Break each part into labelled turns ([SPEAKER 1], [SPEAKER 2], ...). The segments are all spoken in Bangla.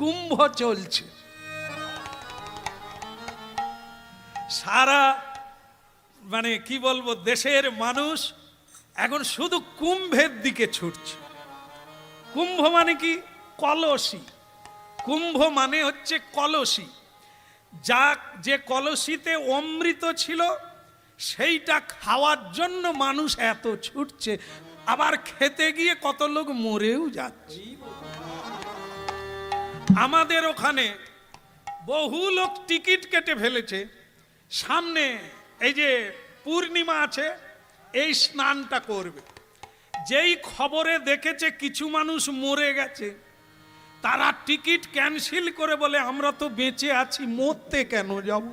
[SPEAKER 1] কুম্ভ চলছে। সারা মানে কি বলবো, দেশের মানুষ এখন শুধু কুম্ভের দিকে ছুটছে। কুম্ভ মানে কি? কলসি। কুম্ভ মানে হচ্ছে কলসি। যে কলসিতে অমৃত ছিল সেইটা খাওয়ার জন্য মানুষ এত ছুটছে, আবার খেতে গিয়ে কত লোক মরেও যাচ্ছে। আমাদের ওখানে বহু লোক টিকিট কেটে ফেলেছে, সামনে এই যে পূর্ণিমা আছে এই স্নানটা করবে। যেই খবরে দেখেছে কিছু মানুষ মরে গেছে, তারা টিকিট ক্যান্সেল করে বলে আমরা তো বেঁচে আছি, মরতে কেন যাব?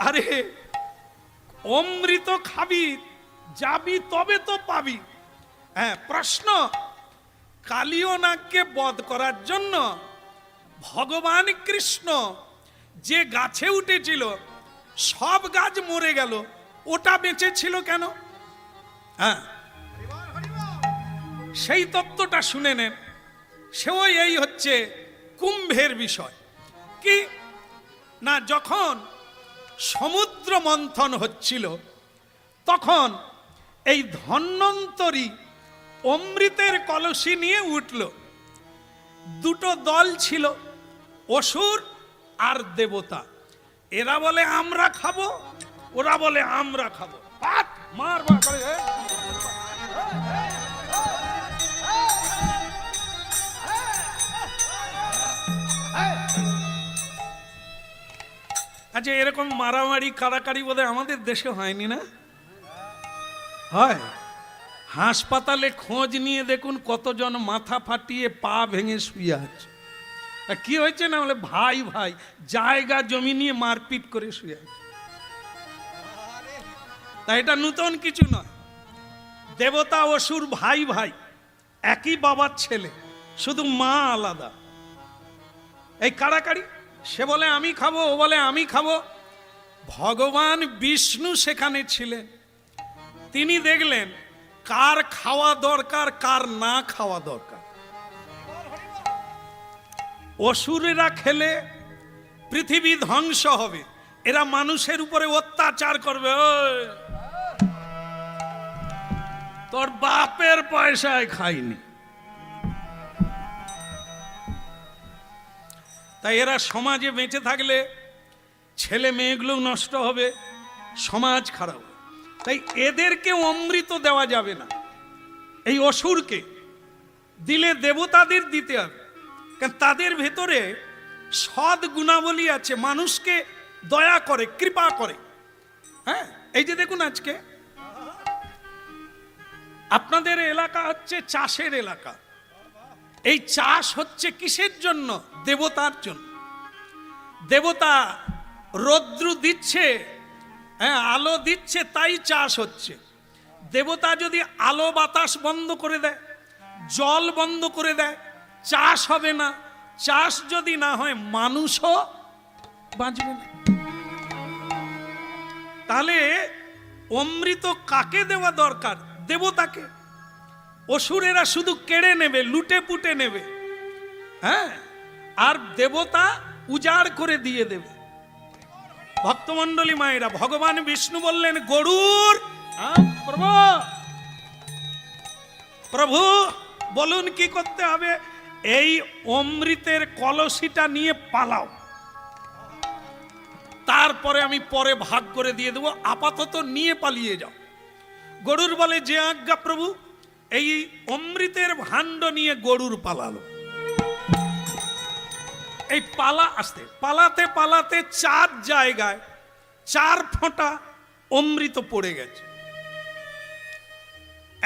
[SPEAKER 1] আরে অমৃত খাবি, যাবি তবে তো পাবি। হ্যাঁ, প্রশ্ন, কালীয় নাগকে বধ করার জন্য ভগবান কৃষ্ণ যে গাছে উঠেছিল সব গাছ মরে গেল, ওটা বেঁচে ছিল কেন? হ্যাঁ, সেই তত্ত্বটা শুনে নেন। সেও এই হচ্ছে কুম্ভের বিষয়। কি না, যখন সমুদ্র মন্থন হচ্ছিল তখন এই ধন্বন্তরী অমৃতের কলসি নিয়ে উঠল। দুটো দল ছিল, অসুর আর দেবতা। এরা বলে আমরা খাবো, ওরা বলে আমরা খাবো। মার মার করে আচ্ছা, এরকম মারামারি কাড়াকাড়ি বোধহয় আমাদের দেশে হয়নি না? হয়। হাসপাতালে খোঁজ নিয়ে দেখুন কতজন মাথা ফাটিয়ে পা ভেঙে শুয়ে আছে। কি হয়েছে না বলে ভাই ভাই জায়গা জমি নিয়ে মারপিট করে শুয়ে আছে। তাই এটা নতুন কিছু নয়। দেবতা অসুর ভাই ভাই, একই বাবার ছেলে, শুধু মা আলাদা। এই কাড়াকাড়ি, সে বলে আমি খাবো, ও বলে আমি খাবো। ভগবান বিষ্ণু সেখানে ছিলেন, তিনি দেখলেন কার খাওয়া দরকার কার না খাওয়া দরকার। অসুরেরা খেলে পৃথিবী ধ্বংস হবে, এরা মানুষের উপরে অত্যাচার করবে। তোর বাপের পয়সায় খাইনি। তাই এরা সমাজে বেঁচে থাকলে ছেলে মেয়েগুলো নষ্ট হবে, সমাজ খারাপ। তাই এদেরকে অমৃত দেওয়া যাবে না। এই অসুরকে দিলে দেবতাদের দিতে হবে, কারণ তাদের ভেতরে সৎ গুণাবলী আছে, মানুষকে দয়া করে, কৃপা করে। হ্যাঁ, এই যে দেখুন আজকে আপনাদের এলাকা হচ্ছে চাষের এলাকা। এই চাষ হচ্ছে কিসের জন্য? দেবতার জন্য। দেবতা রৌদ্র দিচ্ছে, হ্যাঁ আলো দিচ্ছে, তাই চাষ হচ্ছে। দেবতা যদি আলো বাতাস বন্ধ করে দেয়, জল বন্ধ করে দেয়, চাষ হবে না। চাষ যদি না হয় মানুষও বাঁচবে না। তাহলে অমৃত কাকে দেওয়া দরকার? দেবতাকে। অসুরেরা শুধু কেড়ে নেবে, লুটে পুটে নেবে। হ্যাঁ, আর দেবতা উজাড় করে দিয়ে দেবে। ভক্তমণ্ডলী মায়েরা, ভগবান বিষ্ণু বললেন গরুর, প্রভু প্রভু বলুন কি করতে হবে? এই অমৃতের কলসিটা নিয়ে পালাও, তারপরে আমি পরে ভাগ করে দিয়ে দেবো, আপাতত নিয়ে পালিয়ে যাও। গরুর বলে যে আজ্ঞা প্রভু। এই অমৃতের ভাণ্ড নিয়ে গরুর পালালো। এই পালাতে পালাতে 4 জায়গায় 4 ফোঁটা অমৃত পড়ে গেছে।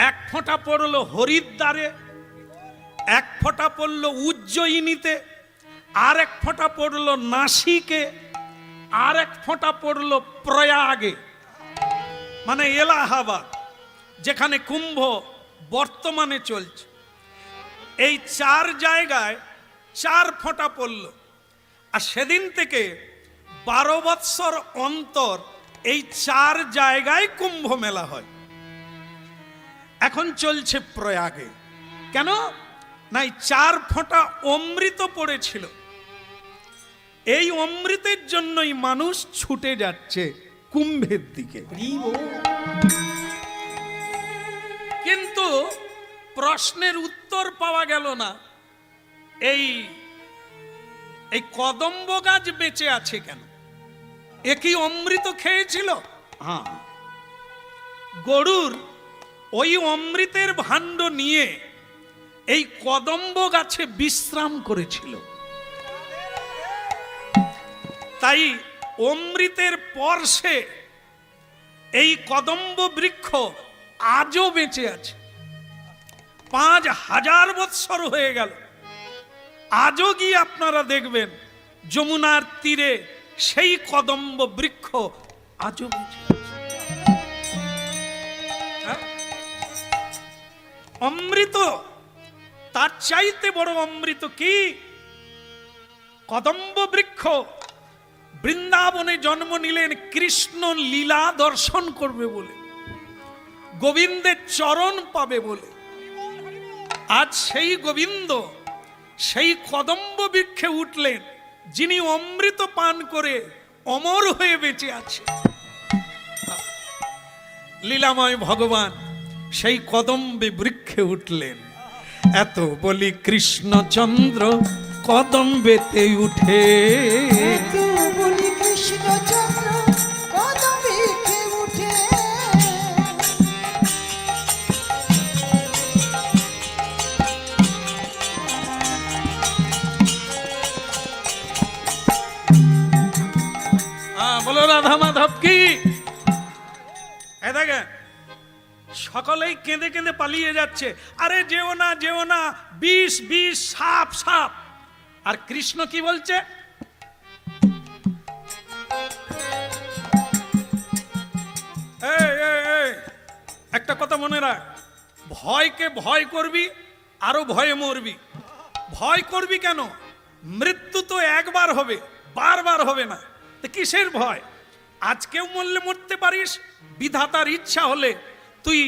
[SPEAKER 1] 1 ফোঁটা পড়লো হরিদ্বারে, 1 ফোঁটা পড়লো উজ্জয়িনীতে, আর 1 ফোঁটা পড়লো নাসিকে, আর 1 ফোঁটা পড়লো প্রয়াগে, মানে এলাহাবাদ, যেখানে কুম্ভ বর্তমানে চলছে। এই 4 জায়গায় 4 ফোঁটা পড়ল। আর সেদিন থেকে 12 বৎসর অন্তর এই 4 জায়গায় কুম্ভ মেলা হয়। এখন চলছে প্রয়াগে। কেন? নাই 4 ফোঁটা অমৃত পড়েছিল। এই অমৃতের জন্যই মানুষ ছুটে যাচ্ছে কুম্ভের দিকে। কিন্তু প্রশ্নের উত্তর পাওয়া গেল না, এই কদম্ব গাছ বেঁচে আছে কেন? এ কি অমৃত খেয়েছিল? হ্যাঁ, গরুর ওই অমৃতের ভাণ্ড নিয়ে এই কদম্ব গাছে বিশ্রাম করেছিল। তাই অমৃতের পরশে এই কদম্ব বৃক্ষ আজও বেঁচে আছে। 5000 বৎসর হয়ে গেল, আজও গিয়ে আপনারা দেখবেন যমুনার তীরে সেই কদম্ব বৃক্ষ আজও বেঁচে আছে। অমৃত, তার চাইতে বড় অমৃত কি? কদম্ব বৃক্ষ বৃন্দাবনে জন্ম নিলেন কৃষ্ণ লীলা দর্শন করবে বলে, গোবিন্দের চরণ পাবে বলে। আজ সেই গোবিন্দ সেই কদম্ব বৃক্ষে উঠলেন, যিনি অমৃত পান করে অমর হয়ে বেঁচে আছে। লীলাময় ভগবান সেই কদম্বে বৃক্ষে উঠলেন। এত বলি কৃষ্ণচন্দ্র কদম্বেতে উঠে, বলো রাধা মাধব কি? দেখেন সকলেই কেঁদে কেঁদে পালিয়ে যাচ্ছে, আরে যেও না যেও না, বিষ বিষ, সাপ সাপ। আর কৃষ্ণ কি বলছে? একটা কথা মনে রাখ, ভয়কে ভয় করবি, আরো ভয়ে মরবি। ভয় করবি কেন? মৃত্যু তো একবার হবে, বারবার হবে না। কিসের ভয়? আজকেও মরলে মরতে পারিস, বিধাতার ইচ্ছা হলে তুই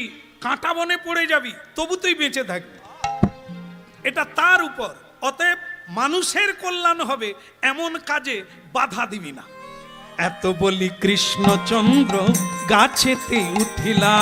[SPEAKER 1] কাঁটা বনে পড়ে যাবি, তবু তুই বেঁচে থাকবি, এটা তার উপর। অতএব মানুষের কল্যাণ হবে এমন কাজে বাধা দিবি না। এত বলি কৃষ্ণচন্দ্র গাছেতে উঠিলা,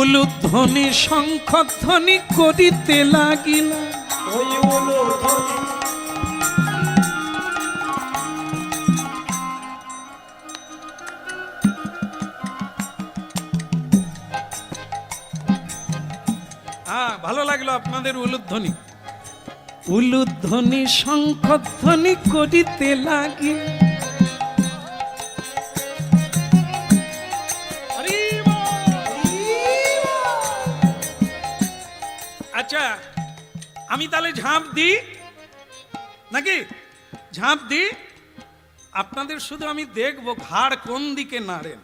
[SPEAKER 1] উলুধ্বনি শঙ্খধ্বনি করিতে লাগিলা। ভালো লাগলো আপনাদের উলুধ্বনি। উলুধ্বনি শঙ্খধ্বনি করিতে লাগিলা, আচ্ছা আমি তাহলে ঝাঁপ দিই নাকি? ঝাঁপ দিই, আপনাদের শুধু আমি দেখবো ঘাড় কোন দিকে নাড়েন।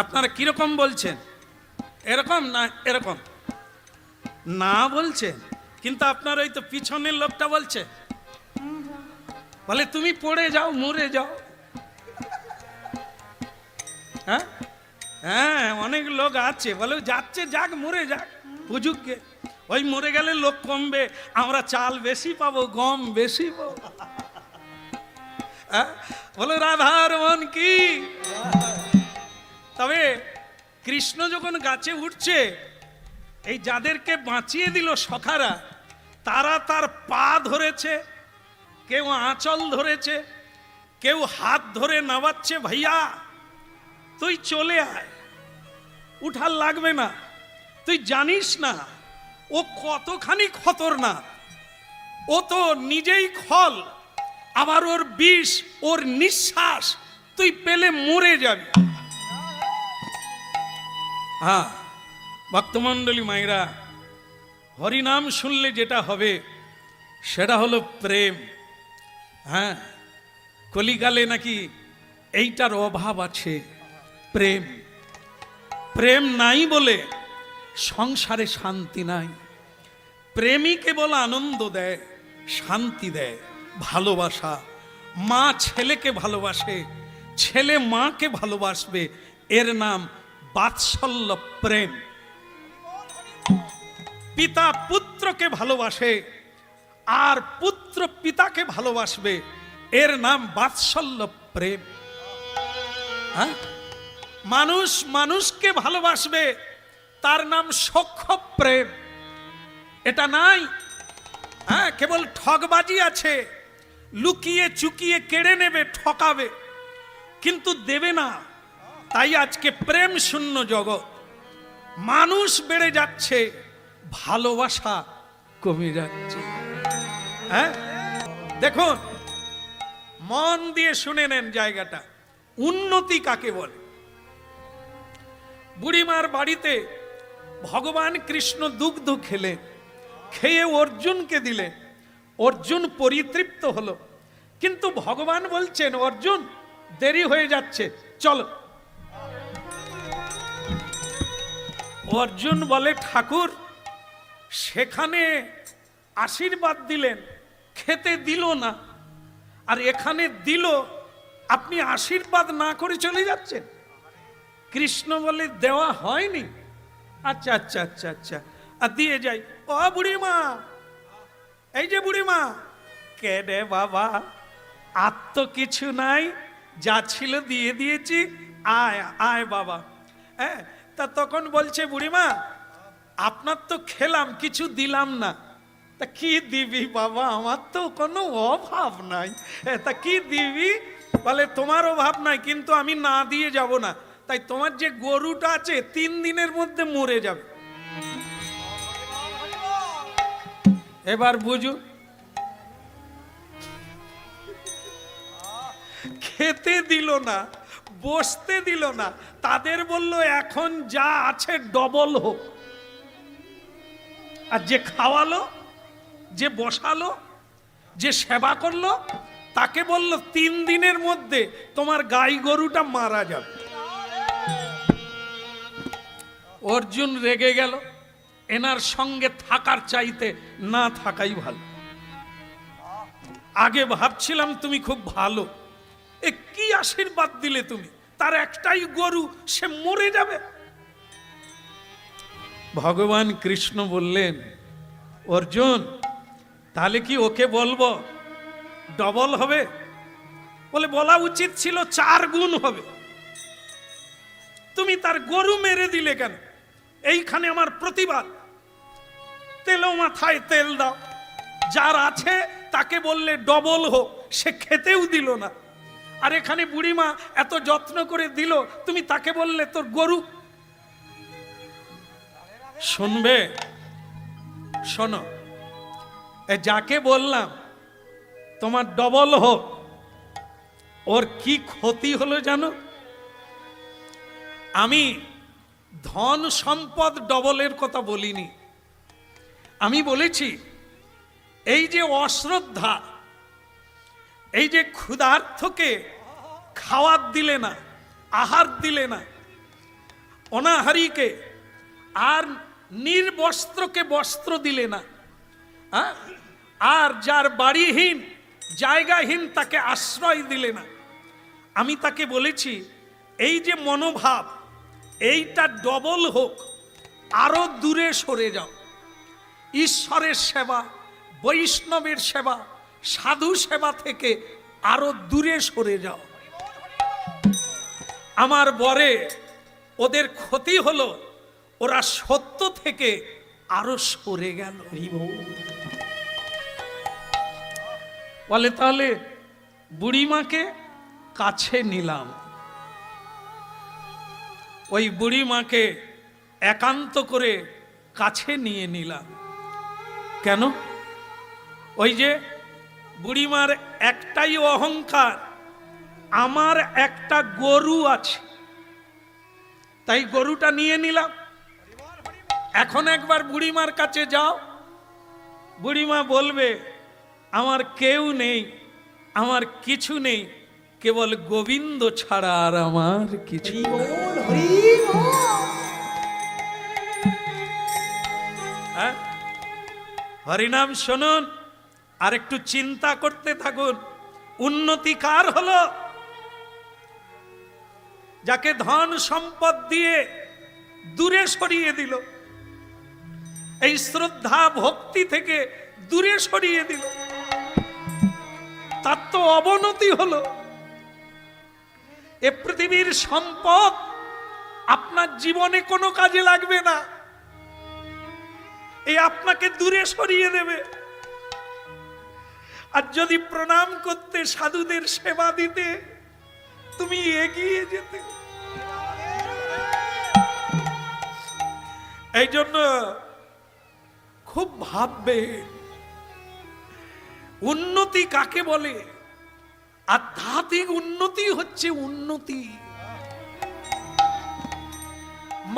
[SPEAKER 1] আপনারা কিরকম বলছেন? এরকম না এরকম? না বলছেন, কিন্তু আপনার ওই তো পিছনের লোকটা বলছে, বলে তুমি পড়ে যাও, মরে যাও। হ্যাঁ হ্যাঁ, অনেক লোক আছে বলে যাচ্ছে, যাক মরে যাক, বুঝুককে। ওই মরে গেলে লোক কমবে, আমরা চাল বেশি পাবো, গম বেশি পাবো। বলো রাধার মন কি? তবে কৃষ্ণ যখন গাছে উঠছে, এই যাদেরকে বাঁচিয়ে দিল সখারা, তারা তার পা ধরেছে, কেউ আঁচল ধরেছে, কেউ হাত ধরে নামাচ্ছে, ভাইয়া তুই চলে আয়, উঠার লাগবে না, তুই জানিস না ও কতখানি খতরনাক, ও তো নিজেই খল, আবার ওর বিষ, ওর নিঃশ্বাস তুই পেলে মরে যাবি। হ্যাঁ ভক্তমণ্ডলী মায়েরা, হরিনাম শুনলে যেটা হবে সেটা হলো প্রেম। হ্যাঁ, কলিকালে নাকি এইটার অভাব আছে, প্রেম। প্রেম নাই বলে সংসারে শান্তি নাই, প্রেমই কেবল আনন্দ দেয়, শান্তি দেয়, ভালোবাসা। মা ছেলেকে ভালোবাসে, ছেলে মাকে ভালোবাসবে, এর নাম বাৎসল্য প্রেম। পিতা পুত্রকে ভালোবাসে আর পুত্র পিতাকে ভালোবাসবে, এর নাম বাৎসল্য প্রেম। হ্যাঁ, মানুষ মানুষকে ভালোবাসবে, তার নাম সখ্য প্রেম। এটা নাই। হ্যাঁ, কেবল ঠগবাজি আছে, লুকিয়ে চুকিয়ে কেড়ে নেবে, ঠকাবে, কিন্তু দেবে না। তাই আজকে প্রেম শূন্য জগৎ। মানুষ বেড়ে যাচ্ছে, ভালোবাসা কমে যাচ্ছে। হ্যাঁ, দেখুন, মন দিয়ে শুনে নেন জায়গাটা। উন্নতি কাকে বলে? বুড়িমার বাড়িতে ভগবান কৃষ্ণ দুগ্ধ খেলেন, খেয়ে অর্জুনকে দিলেন, অর্জুন পরিতৃপ্ত হলো। কিন্তু ভগবান বলছেন, অর্জুন দেরি হয়ে যাচ্ছে, চলো। অর্জুন বলে, ঠাকুর সেখানে আশীর্বাদ দিলেন, খেতে দিল না, আর এখানে দিল, আপনি আশীর্বাদ না করে চলে যাচ্ছেন। কৃষ্ণ বলে, দেওয়া হয়নি। আচ্ছা আচ্ছা আচ্ছা আচ্ছা, আর দিয়ে যাই। ও বুড়িমা, এই যে বুড়িমা। কে রে বাবা, আর তো কিছু নাই, যা ছিল দিয়ে দিয়েছি, আয় আয় বাবা। হ্যাঁ, তা তখন বলছে বুড়িমা, আপনার তো খেলাম, কিছু দিলাম না। তা কি দিবি বাবা, আমার তো কোনো অভাব নাই। তা কি দিবি? বলে, তোমার অভাব নাই, কিন্তু আমি না দিয়ে যাব না। তাই তোমার যে গরুটা আছে 3 দিনের মধ্যে মরে যাবে। এবার বুঝু, খেতে দিল না, বসতে দিল না, তাদের বলল এখন যা আছে ডবল হোক। আর যে খাওয়ালো, যে বসালো, যে সেবা করলো, তাকে বলল 3 দিনের মধ্যে তোমার গাই গরুটা মারা যাবে। অর্জুন রেগে গেল, এনার সঙ্গে থাকার চাইতে না থাকাই ভালো। আগে ভাবছিলাম তুমি খুব ভালো, এ কি আশীর্বাদ দিলে তুমি, তার একটাই গরু, সে মরে যাবে। ভগবান কৃষ্ণ বললেন, অর্জুন তাহলে কি ওকে বলবো ডবল হবে? বলে, বলা উচিত ছিল 4 গুণ হবে। তুমি তার গরু মেরে দিলে কেন? এইখানে আমার প্রতিবাদ। তেলও মাথায় তেল দাও, যার আছে তাকে বললে ডবল হোক, সে খেতেও দিল না। আর এখানে বুড়িমা এত যত্ন করে দিল, তুমি তাকে বললে তোর গরু। শুনবে? শোনো, যাকে বললাম তোমার ডবল হোক, ওর কি ক্ষতি হলো জানো? আমি ধন সম্পদ ডবলের কথা বলিনি, আমি বলেছি এই যে অশ্রদ্ধা, এই যে ক্ষুধার্তকে খাওয়ার দিলে না, আহার দিলে না, অনাহারীকে আর নির্বস্ত্রকে বস্ত্র দিলে না, আর যার বাড়িহীন জায়গাহীন তাকে আশ্রয় দিলে না, আমি তাকে বলেছি এই যে মনোভাব, এইটা ডবল হোক, আরো দূরে সরে যাও। ঈশ্বরের সেবা, বৈষ্ণবের সেবা, সাধু সেবা থেকে আরো দূরে সরে যাও। আমার বরে ওদের ক্ষতি হলো, ওরা সত্য থেকে আরো সরে গেল। বলে, তাহলে বুড়িমাকে কাছে নিলাম, ওই বুড়িমাকে একান্ত করে কাছে নিয়ে নিলাম। কেন? ওই যে বুড়িমার একটাই অহংকার, আমার একটা গরু আছে, তাই গরুটা নিয়ে নিলাম। এখন একবার বুড়িমার কাছে যাও, বুড়িমা বলবে আমার কেউ নেই, আমার কিছু নেই, কেবল গোবিন্দ ছাড়া আর আমার কিছু। হরিনাম শুনুন আর একটু চিন্তা করতে থাকুন। উন্নতি কার হলো? যাকে ধন সম্পদ দিয়ে দূরে সরিয়ে দিল, এই শ্রদ্ধা ভক্তি থেকে দূরে সরিয়ে দিল, তার তো অবনতি হলো। এ পৃথিবীর সম্পদ আপনার জীবনে কোনো কাজে লাগবে না, এই আপনাকে দূরে সরিয়ে দেবে। আর যদি প্রণাম করতে, সাধুদের সেবা দিতে, তুমি এগিয়ে যেতে। এই জন্য খুব ভাববে উন্নতি কাকে বলে। আধ্যাত্মিক উন্নতি হচ্ছে উন্নতি,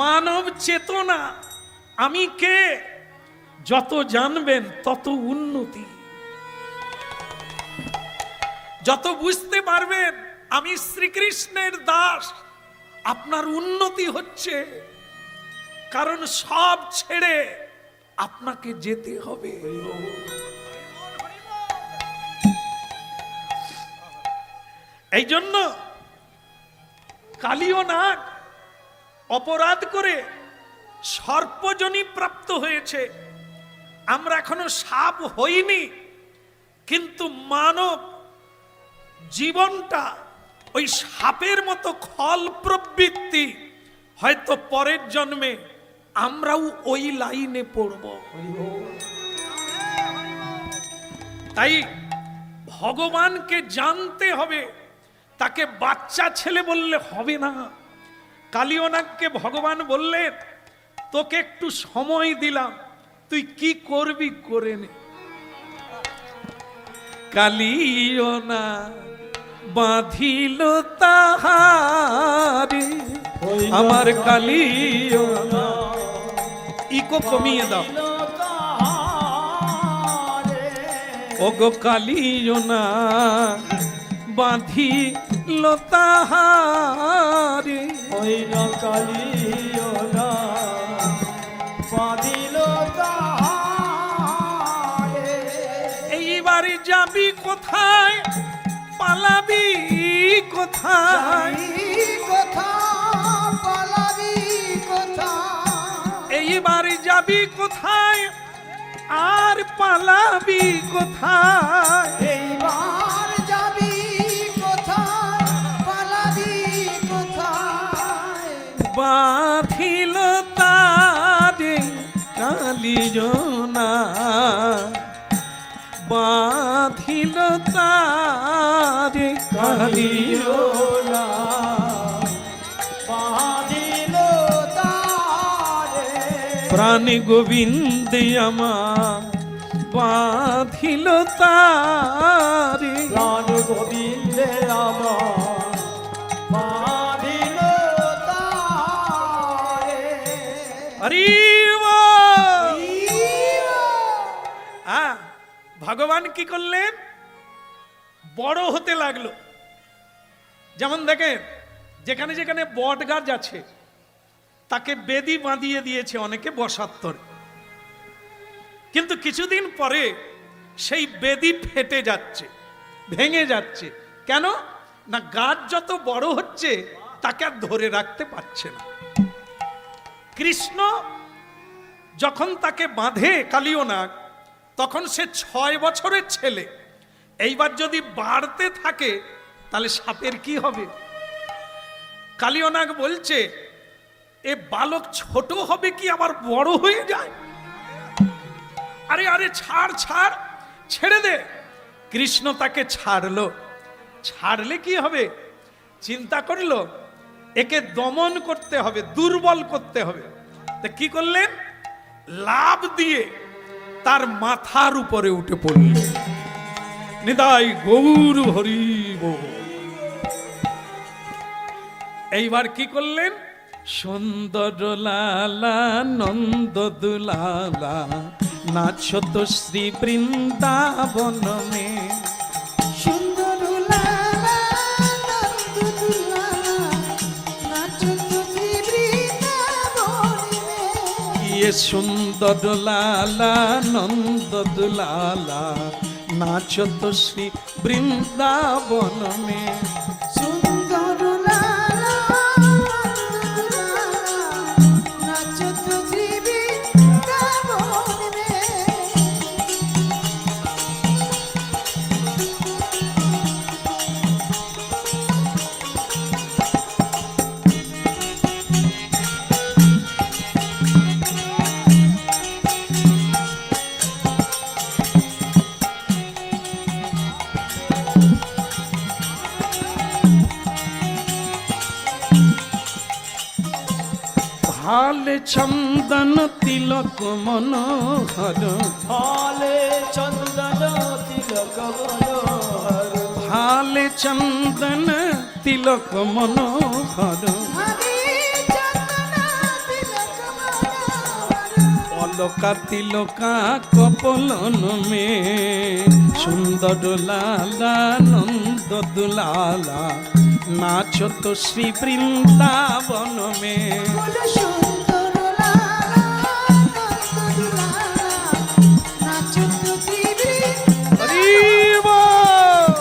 [SPEAKER 1] মানব চেতনা, আমি কে যত জানবেন তত উন্নতি। যত বুঝতে পারবেন আমি শ্রীকৃষ্ণের দাস, আপনার উন্নতি হচ্ছে। কারণ সব ছেড়ে আপনাকে যেতে হবে। এই জন্য কালীয় নাগ অপরাধ করে সর্পজনী প্রাপ্ত হয়েছে। আমরা এখনো সাপ হইনি, কিন্তু মানব জীবনটা ওই সাপের মতো খল প্রবৃত্তি, হয়তো পরের জন্মে আমরাও ওই লাইনে পড়ব। তাই ভগবানকে জানতে হবে, তাকে বাচ্চা ছেলে বললে হবে না। কালীয়নাগকে ভগবান বললেন, তোকে একটু সময় দিলাম, তুই কি করবি করে নে। কালীয়নাগ বাঁধিল তাহারে, আমার কালীয়নাগ। ইকো কমিয়ে দাও। ওগো কালীয়নাগ বাঁধিল তাহারে,
[SPEAKER 2] ওই কালীয়নাগ বাঁধিল তাহারে।
[SPEAKER 1] এইবার যাবি কোথায়, পালাবি কোথায়,
[SPEAKER 2] পালাবি কোথায়।
[SPEAKER 1] এইবার যাবি কোথায় আর পালাবি কোথায়।
[SPEAKER 2] এইবার যাবি কোথায়, পালাবি কোথায়।
[SPEAKER 1] বাঁধিল তারে কালীয়নাগ, বাঁধিল তারে
[SPEAKER 2] কালীয়নাগ বাঁধিল তারে।
[SPEAKER 1] প্রাণ গোবিন্দে আমার বাঁধিল তারে,
[SPEAKER 2] প্রাণ গোবিন্দে আমার বাঁধিল তারে।
[SPEAKER 1] হরি ভগবান কি করলেন, বড় হতে লাগলো। যেমন দেখেন, যেখানে যেখানে বট গাছ আছে তাকে বেদি বাঁধিয়ে দিয়েছে অনেকে বসাত্তর, কিন্তু কিছুদিন পরে সেই বেদি ফেটে যাচ্ছে, ভেঙে যাচ্ছে। কেন না, গাছ যত বড় হচ্ছে তাকে আর ধরে রাখতে পারছে না। কৃষ্ণ যখন তাকে বাঁধে কালীয়নাগ, তখন সে 6 বছরের ছেলে। এইবার যদি বাড়তে থাকে তাহলে সাপের কি হবে? কালীয়নাগ বলছে, এ বালক ছোট হবে কি আবার বড় হয়ে যায়? আরে আরে ছাড় ছাড়, ছেড়ে দে। কৃষ্ণ তাকে ছাড়লো। ছাড়লে কি হবে? চিন্তা করলো একে দমন করতে হবে, দুর্বল করতে হবে। তা কি করলেন? লাভ দিয়ে তার মাথার উপরে উঠে পড়লেন। নিতাই গৌর হরি বল। এইবার কি করলেন? সুন্দর লালা নন্দ দুলালা নাচো তো শ্রী বৃন্দাবন মে।
[SPEAKER 2] সুন্দর লালা নন্দ দুলালা নাচো তো শ্রী বৃন্দাবন মে।
[SPEAKER 1] এ সুন্দর লালা নন্দ দুলালা নাচো তো শ্রী বৃন্দাবন মে।
[SPEAKER 2] সুন্দর লালা নাচত শ্রী বৃন্দাবন মে।
[SPEAKER 1] ভালে চন্দন তিলক মনোহর,
[SPEAKER 2] ভালে চন্দন তিলক মনোহর।
[SPEAKER 1] ভালে চন্দন তিলক মনোহর,
[SPEAKER 2] ভালে চন্দন তিলক মনোহর।
[SPEAKER 1] অলকা তিলকা কপলন মে। সুন্দর লালা নন্দ দুলালা নাচো তো শ্রী বৃন্দাবন মে।
[SPEAKER 2] বলো সুন্দর লালা নন্দ দুলালা নাচত শ্রী বৃন্দাবন।
[SPEAKER 1] হরি বল।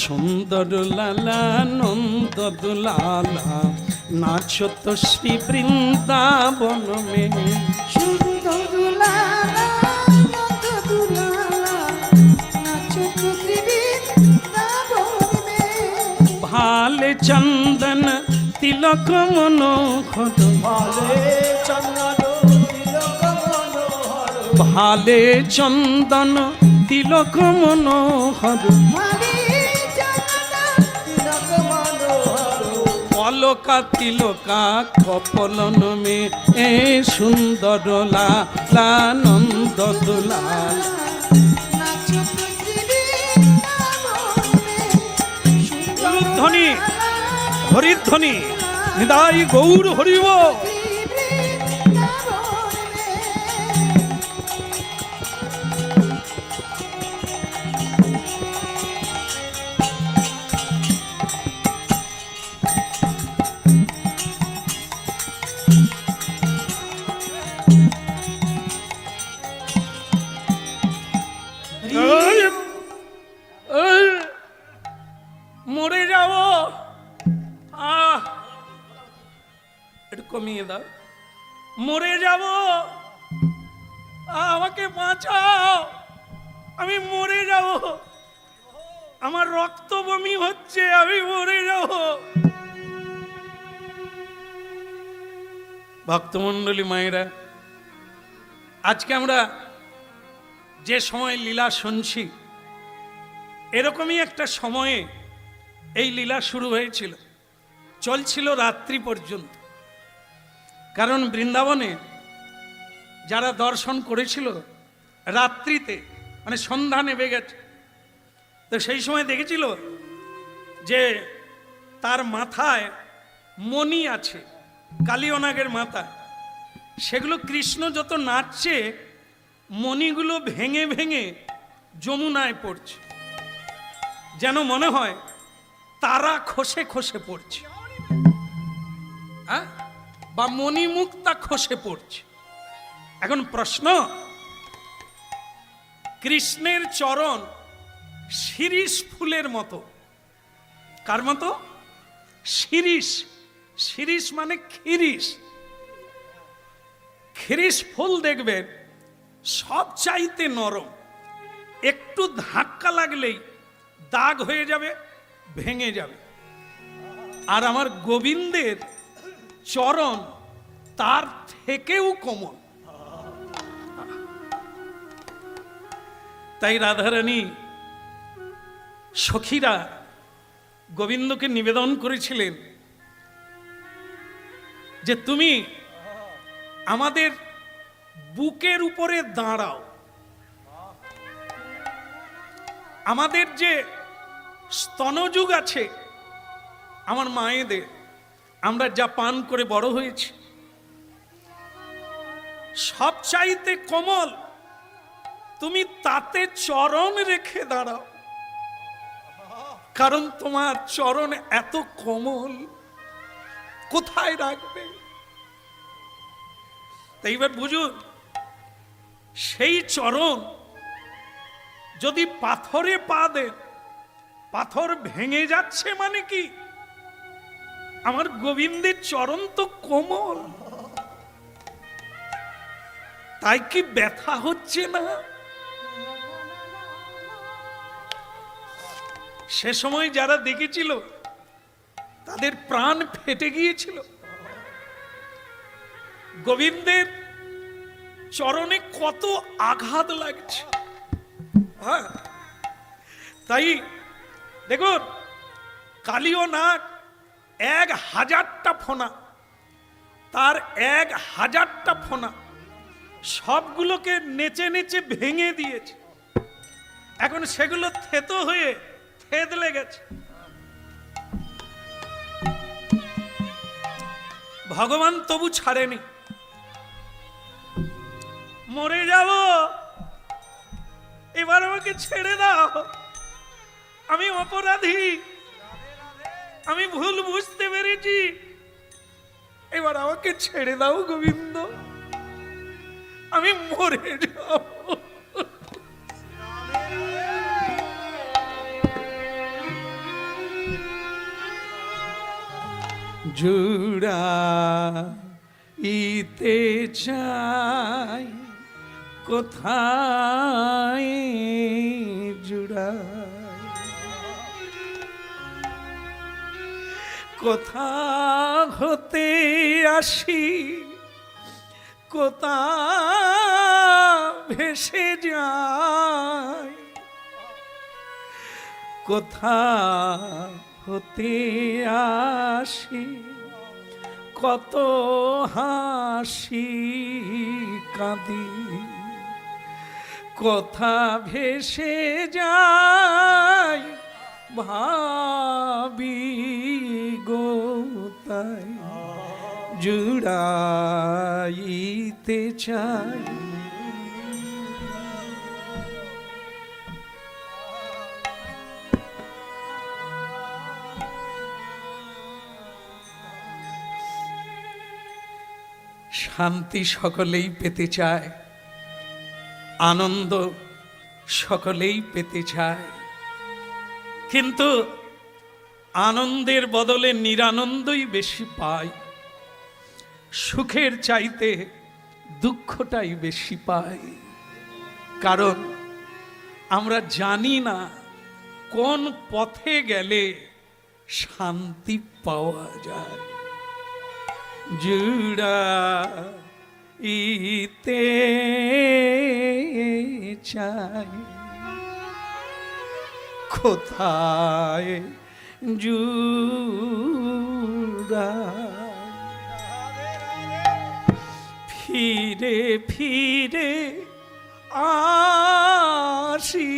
[SPEAKER 1] সুন্দর লালা নন্দ দুলালা নাচো তো শ্রী বৃন্দাবন মে।
[SPEAKER 2] সুন্দর লালা নন্দ দুলালা নাচত শ্রী বৃন্দাবন মে।
[SPEAKER 1] ভালে চন্দন তিলক মনোহর,
[SPEAKER 2] ভালে চন্দন তিলক মনোহর।
[SPEAKER 1] ভালে চন্দন তিলক মনোহর,
[SPEAKER 2] ভালে চন্দন তিলক মনোহর।
[SPEAKER 1] অলকা তিলকা কপলন মে। এ সুন্দর লালা নন্দ দুলাল।
[SPEAKER 2] নাচত শ্রী বৃন্দাবন মে। সুন্দর
[SPEAKER 1] ধ্বনি
[SPEAKER 2] লালা
[SPEAKER 1] হরিধ্বনি নিদাই গৌর হরিব।
[SPEAKER 2] শ্রী বৃন্দাবন মে।
[SPEAKER 1] এই, এই, মরে যাব। একটু কমিয়ে দাও। মরে যাব, আমাকে বাঁচাও, আমি মরে যাব, আমার রক্ত বমি হচ্ছে, আমি মরে যাব। ভক্তমণ্ডলী মায়েরা, আজকে আমরা যে সময় লীলা শুনছি, এরকমই একটা সময়ে এই লীলা শুরু হয়েছিল, চলছিল রাত্রি পর্যন্ত। কারণ বৃন্দাবনে যারা দর্শন করেছিল রাত্রিতে, মানে সন্ধ্যা নেমে গেছে, তো সেই সময় দেখেছিল যে তার মাথায় মণি আছে, কালিয়নাগের মাথা, সেগুলো কৃষ্ণ যত নাচছে মণিগুলো ভেঙে ভেঙে যমুনায় পড়ছে, যেন মনে হয় তারা খসে খসে পড়ছে, হ্যাঁ, বা মণিমুক্তা খসে পড়ছে। এখন প্রশ্ন, কৃষ্ণের চরণ শিরীষ ফুলের মতো। কার মতো? শিরীষ। শিরীষ মানে খিরিশ। খিরিশ ফুল দেখবেন সব চাইতে নরম, একটু ধাক্কা লাগলেই দাগ হয়ে যাবে, ভেঙে যাবে। আর আমার গোবিন্দের চরণ তার থেকেও কোমল। তাই রাধারানী সখীরা গোবিন্দকে নিবেদন করেছিলেন যে তুমি আমাদের বুকের উপরে দাঁড়াও, আমাদের যে স্তনযুগ আছে আমার মায়েদের, আমরা যা পান করে বড় হয়েছি, সবচাইতে কোমল, তুমি তাতে চরণ রেখে দাঁড়াও, কারণ তোমার চরণ এত কোমল, কোথায় রাখবে? তাই এবার বুঝুন, সেই চরণ যদি পাথরে পা দেন, পাথর ভেঙে যাচ্ছে মানে কি? আমার গোবিন্দের চরণ তো কোমল, তাই কি ব্যথা হচ্ছে না? সে সময় যারা দেখেছিল তাদের প্রাণ ফেটে গিয়েছিল। গোবিন্দের চরণে কত আঘাত লাগছে। হ্যাঁ, তাই দেখুন, কালীয় নাগ 1000টা ফোনা, তার 1000টা ফোনা সবগুলোকে নেচে নেচে ভেঙে দিয়েছে। এখন সেগুলো থেতো হয়ে থেতলে গেছে। ভগবান তবু ছাড়েনি। মরে যাব, এবার আমাকে ছেড়ে দাও, আমি অপরাধী, আমি ভুল বুঝতে পেরেছি, এবার আমাকে ছেড়ে দাও গোবিন্দ, আমি মরে যাব। জুড়াইতে চাই কোথায় জুড়াই, কোথা হতে আসি, কোথা ভেসে যায়, কোথা হতে আসি, কত হাসি কাঁদি, কোথা ভেসে যায় ভাবি গো, তাই জুড়াইতে চাই। শান্তি সকলেই পেতে চায়, আনন্দ সকলেই পেতে চায়, কিন্তু আনন্দের বদলে নিরানন্দই বেশি পায়, সুখের চাইতে দুঃখটাই বেশি পাই। কারণ আমরা জানি না কোন পথে গেলে শান্তি পাওয়া যায়। জুড়াইতে চাই কোথায় জুড়াই, ফিরে ফিরে আসি,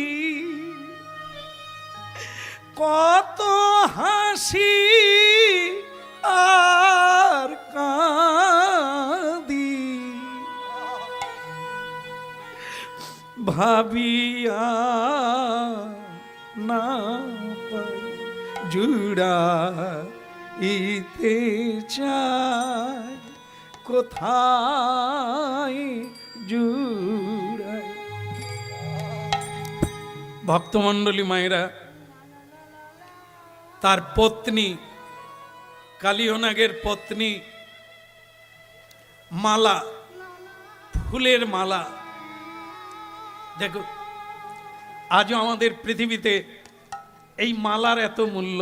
[SPEAKER 1] কত হাসি আর কাঁদি, ভাবিয়া না পাই, জুড়াইতে চাই কোথায় জুড়াই। ভক্তমণ্ডলী মায়েরা, তার পত্নী কালীয়নাগের পত্নী মালা, ফুলের মালা, দেখো আজও আমাদের পৃথিবীতে এই মালার এত মূল্য।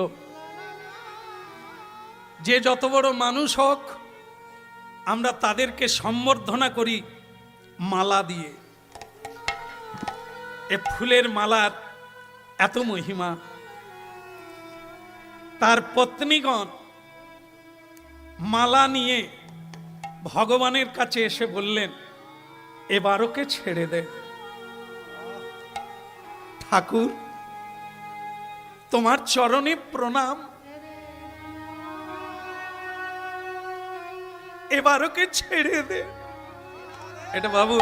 [SPEAKER 1] যে যত বড় মানুষ হোক, আমরা তাদেরকে সম্বর্ধনা করি মালা দিয়ে। এ ফুলের মালার এত মহিমা। তার পত্নীগণ মালা নিয়ে ভগবানের কাছে এসে বললেন, এবার ওকে ছেড়ে দে ঠাকুর, তোমার চরণে প্রণাম। এবার ওকে ছেড়ে দে। এটা বাবু